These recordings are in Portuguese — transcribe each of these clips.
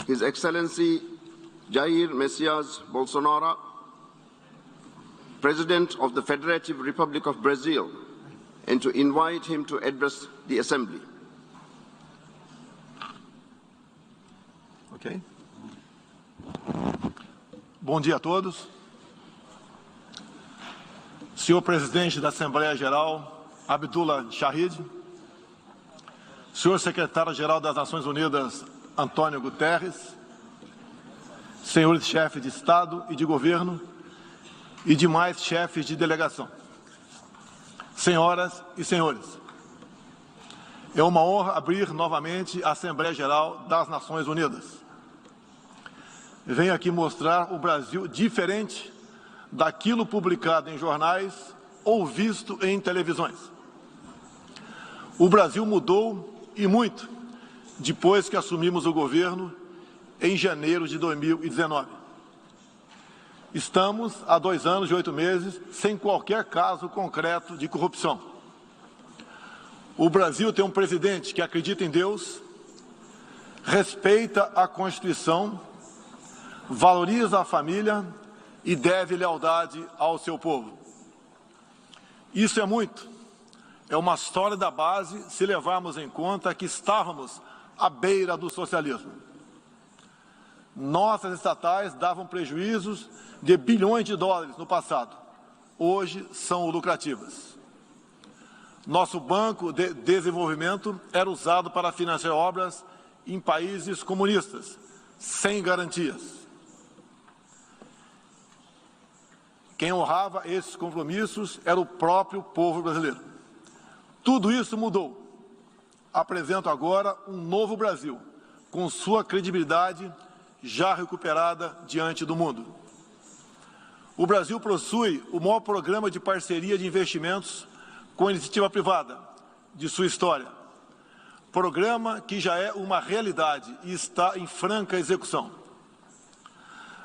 His Excellency Jair Messias Bolsonaro, President of the Federative Republic of Brazil, and to invite him to address the Assembly. Ok. Bom dia a todos. Senhor Presidente da Assembleia Geral, Abdullah Shahid, Senhor Secretário-Geral das Nações Unidas, Antônio Guterres, senhores chefes de Estado e de Governo e demais chefes de delegação, senhoras e senhores, é uma honra abrir novamente a Assembleia Geral das Nações Unidas. Venho aqui mostrar o Brasil diferente daquilo publicado em jornais ou visto em televisões. O Brasil mudou e muito depois que assumimos o governo em janeiro de 2019. Estamos há 2 anos e 8 meses sem qualquer caso concreto de corrupção. O Brasil tem um presidente que acredita em Deus, respeita a Constituição, valoriza a família e deve lealdade ao seu povo. Isso é muito. É uma sólida base se levarmos em conta que estávamos à beira do socialismo. Nossas estatais davam prejuízos de bilhões de dólares no passado. Hoje são lucrativas. Nosso Banco de Desenvolvimento era usado para financiar obras em países comunistas, sem garantias. Quem honrava esses compromissos era o próprio povo brasileiro. Tudo isso mudou. Apresento agora um novo Brasil, com sua credibilidade já recuperada diante do mundo. O Brasil possui o maior programa de parceria de investimentos com a iniciativa privada de sua história. Programa que já é uma realidade e está em franca execução.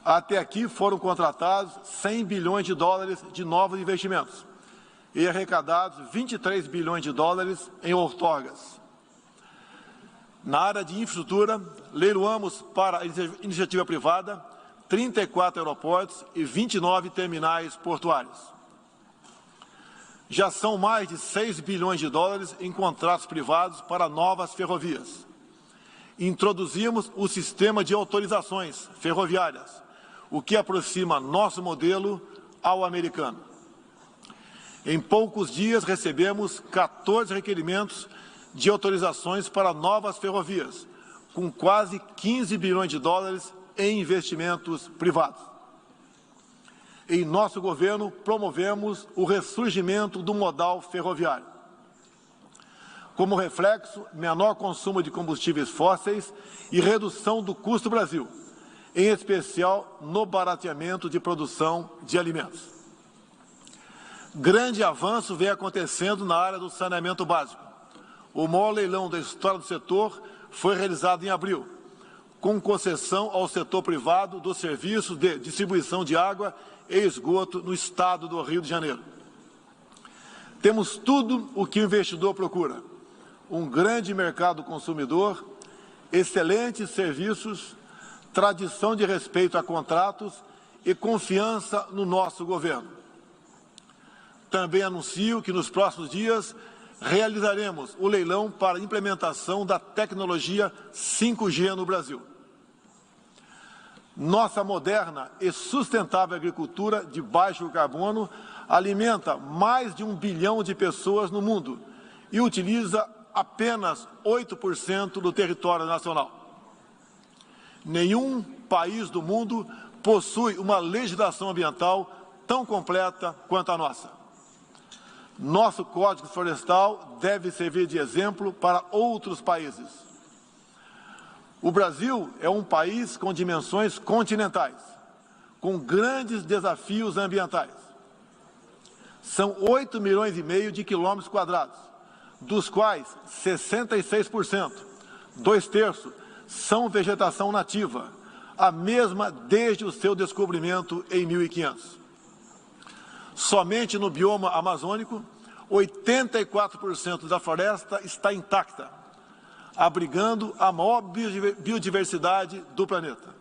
Até aqui foram contratados 100 bilhões de dólares de novos investimentos e arrecadados 23 bilhões de dólares em outorgas. Na área de infraestrutura, leiloamos para a iniciativa privada 34 aeroportos e 29 terminais portuários. Já são mais de 6 bilhões de dólares em contratos privados para novas ferrovias. Introduzimos o sistema de autorizações ferroviárias, o que aproxima nosso modelo ao americano. Em poucos dias recebemos 14 requerimentos de autorizações para novas ferrovias, com quase 15 bilhões de dólares em investimentos privados. Em nosso governo, promovemos o ressurgimento do modal ferroviário. Como reflexo, menor consumo de combustíveis fósseis e redução do custo do Brasil, em especial no barateamento de produção de alimentos. Grande avanço vem acontecendo na área do saneamento básico. O maior leilão da história do setor foi realizado em abril, com concessão ao setor privado dos serviços de distribuição de água e esgoto no estado do Rio de Janeiro. Temos tudo o que o investidor procura: um grande mercado consumidor, excelentes serviços, tradição de respeito a contratos e confiança no nosso governo. Também anuncio que nos próximos dias realizaremos o leilão para a implementação da tecnologia 5G no Brasil. Nossa moderna e sustentável agricultura de baixo carbono alimenta mais de 1 bilhão de pessoas no mundo e utiliza apenas 8% do território nacional. Nenhum país do mundo possui uma legislação ambiental tão completa quanto a nossa. Nosso Código Florestal deve servir de exemplo para outros países. O Brasil é um país com dimensões continentais, com grandes desafios ambientais. São 8,5 milhões de quilômetros quadrados, dos quais 66%, 2/3, são vegetação nativa, a mesma desde o seu descobrimento em 1500. Somente no bioma amazônico, 84% da floresta está intacta. abrigando a maior biodiversidade do planeta.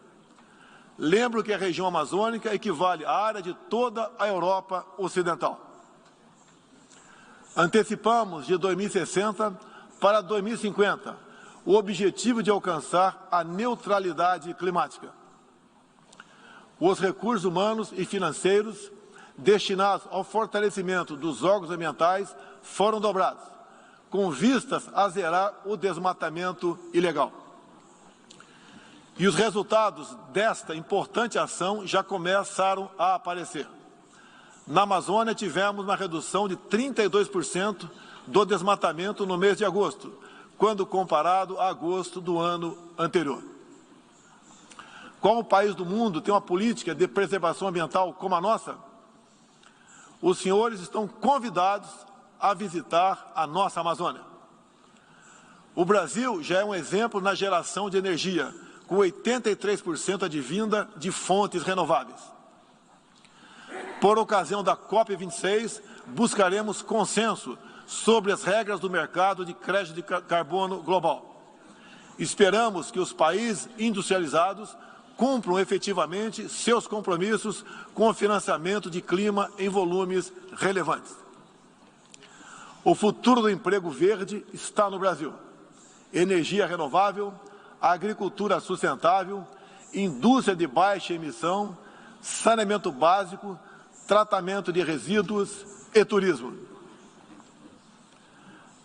Lembro que a região amazônica equivale à área de toda a Europa Ocidental. Antecipamos de 2060 para 2050 o objetivo de alcançar a neutralidade climática. Os recursos humanos e financeiros destinados ao fortalecimento dos órgãos ambientais foram dobrados, com vistas a zerar o desmatamento ilegal. E os resultados desta importante ação já começaram a aparecer. Na Amazônia, tivemos uma redução de 32% do desmatamento no mês de agosto, quando comparado a agosto do ano anterior. Qual país do mundo tem uma política de preservação ambiental como a nossa? Os senhores estão convidados a visitar a nossa Amazônia. O Brasil já é um exemplo na geração de energia, com 83% advinda de fontes renováveis. Por ocasião da COP26, buscaremos consenso sobre as regras do mercado de crédito de carbono global. Esperamos que os países industrializados cumpram efetivamente seus compromissos com o financiamento de clima em volumes relevantes. O futuro do emprego verde está no Brasil. Energia renovável, agricultura sustentável, indústria de baixa emissão, saneamento básico, tratamento de resíduos e turismo.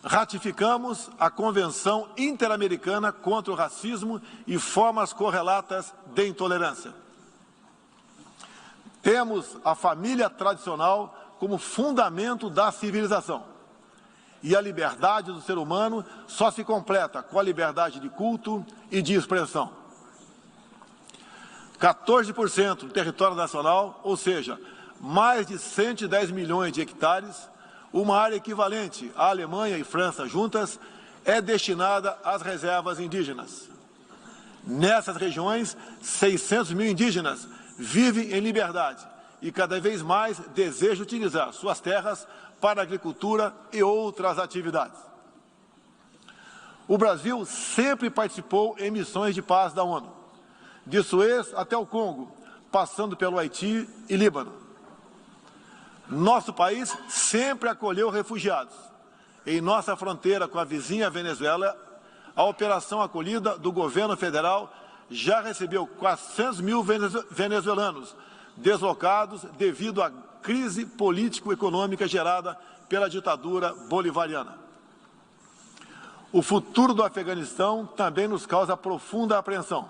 Ratificamos a Convenção Interamericana contra o Racismo e formas correlatas de intolerância. Temos a família tradicional como fundamento da civilização. E a liberdade do ser humano só se completa com a liberdade de culto e de expressão. 14% do território nacional, ou seja, mais de 110 milhões de hectares, uma área equivalente à Alemanha e França juntas, é destinada às reservas indígenas. Nessas regiões, 600 mil indígenas vivem em liberdade e cada vez mais desejam utilizar suas terras para a agricultura e outras atividades. O Brasil sempre participou em missões de paz da ONU, de Suez até o Congo, passando pelo Haiti e Líbano. Nosso país sempre acolheu refugiados. Em nossa fronteira com a vizinha Venezuela, a operação acolhida do governo federal já recebeu 400 mil venezuelanos deslocados devido à crise político-econômica gerada pela ditadura bolivariana. O futuro do Afeganistão também nos causa profunda apreensão.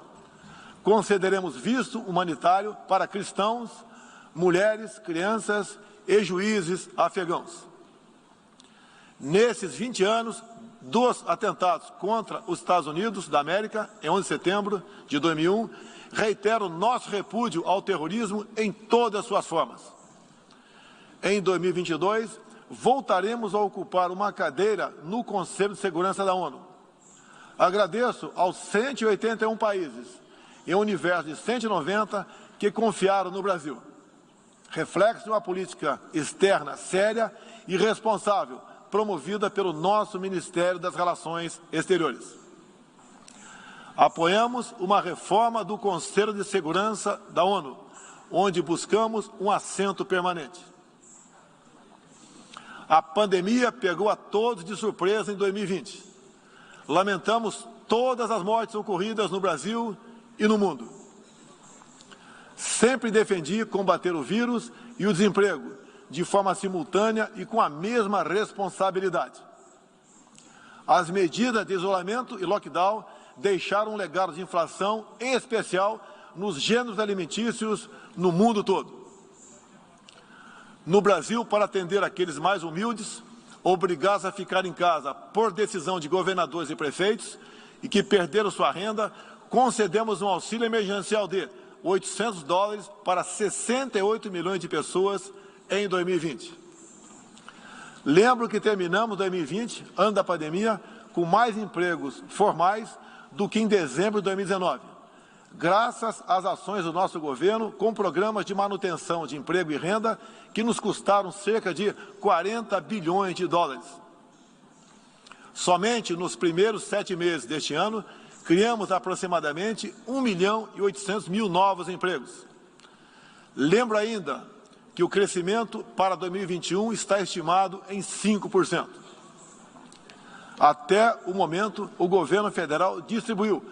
Concederemos visto humanitário para cristãos, mulheres, crianças e juízes afegãos. Nesses 20 anos dos atentados contra os Estados Unidos da América, em 11 de setembro de 2001, reitero nosso repúdio ao terrorismo em todas as suas formas. Em 2022, voltaremos a ocupar uma cadeira no Conselho de Segurança da ONU. Agradeço aos 181 países, em um universo de 190, que confiaram no Brasil. Reflexo de uma política externa séria e responsável, promovida pelo nosso Ministério das Relações Exteriores. Apoiamos uma reforma do Conselho de Segurança da ONU, onde buscamos um assento permanente. A pandemia pegou a todos de surpresa em 2020. Lamentamos todas as mortes ocorridas no Brasil e no mundo. Sempre defendi combater o vírus e o desemprego de forma simultânea e com a mesma responsabilidade. As medidas de isolamento e lockdown deixaram um legado de inflação, em especial nos gêneros alimentícios no mundo todo. No Brasil, para atender aqueles mais humildes, obrigados a ficar em casa por decisão de governadores e prefeitos e que perderam sua renda, concedemos um auxílio emergencial de $800 para 68 milhões de pessoas em 2020. Lembro que terminamos 2020, ano da pandemia, com mais empregos formais do que em dezembro de 2019, graças às ações do nosso governo com programas de manutenção de emprego e renda que nos custaram cerca de 40 bilhões de dólares. Somente nos primeiros 7 meses deste ano, criamos aproximadamente 1.800.000 novos empregos. Lembro ainda que o crescimento para 2021 está estimado em 5%. Até o momento, o governo federal distribuiu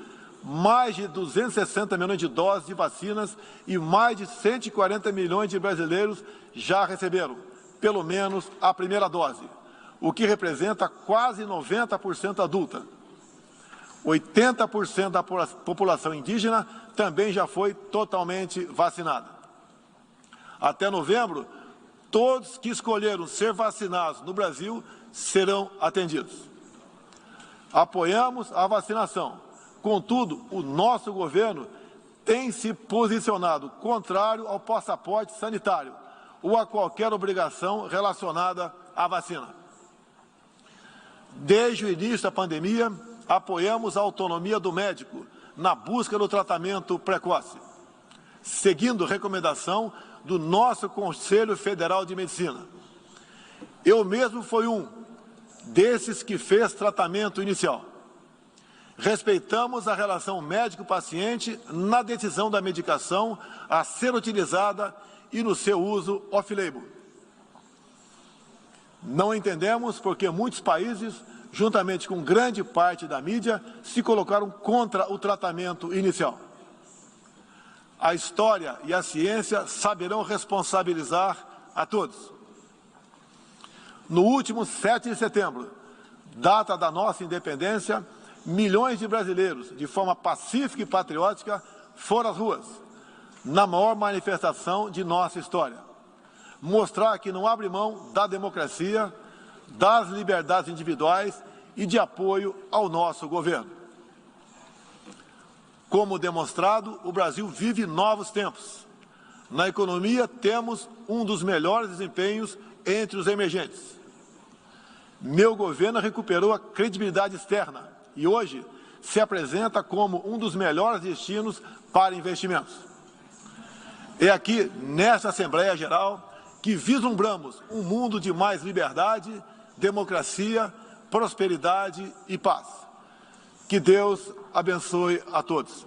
mais de 260 milhões de doses de vacinas e mais de 140 milhões de brasileiros já receberam, pelo menos, a primeira dose, o que representa quase 90% adulta. 80% da população indígena também já foi totalmente vacinada. Até novembro, todos que escolheram ser vacinados no Brasil serão atendidos. Apoiamos a vacinação. Contudo, o nosso governo tem se posicionado contrário ao passaporte sanitário ou a qualquer obrigação relacionada à vacina. Desde o início da pandemia, apoiamos a autonomia do médico na busca do tratamento precoce, seguindo recomendação do nosso Conselho Federal de Medicina. Eu mesmo fui um desses que fez tratamento inicial. Respeitamos a relação médico-paciente na decisão da medicação a ser utilizada e no seu uso off-label. Não entendemos porque muitos países, juntamente com grande parte da mídia, se colocaram contra o tratamento inicial. A história e a ciência saberão responsabilizar a todos. No último 7 de setembro, data da nossa independência, milhões de brasileiros, de forma pacífica e patriótica, foram às ruas, na maior manifestação de nossa história. Mostrar que não abre mão da democracia, das liberdades individuais e de apoio ao nosso governo. Como demonstrado, o Brasil vive novos tempos. Na economia, temos um dos melhores desempenhos entre os emergentes. Meu governo recuperou a credibilidade externa e hoje se apresenta como um dos melhores destinos para investimentos. É aqui, nesta Assembleia Geral, que vislumbramos um mundo de mais liberdade, democracia, prosperidade e paz. Que Deus abençoe a todos.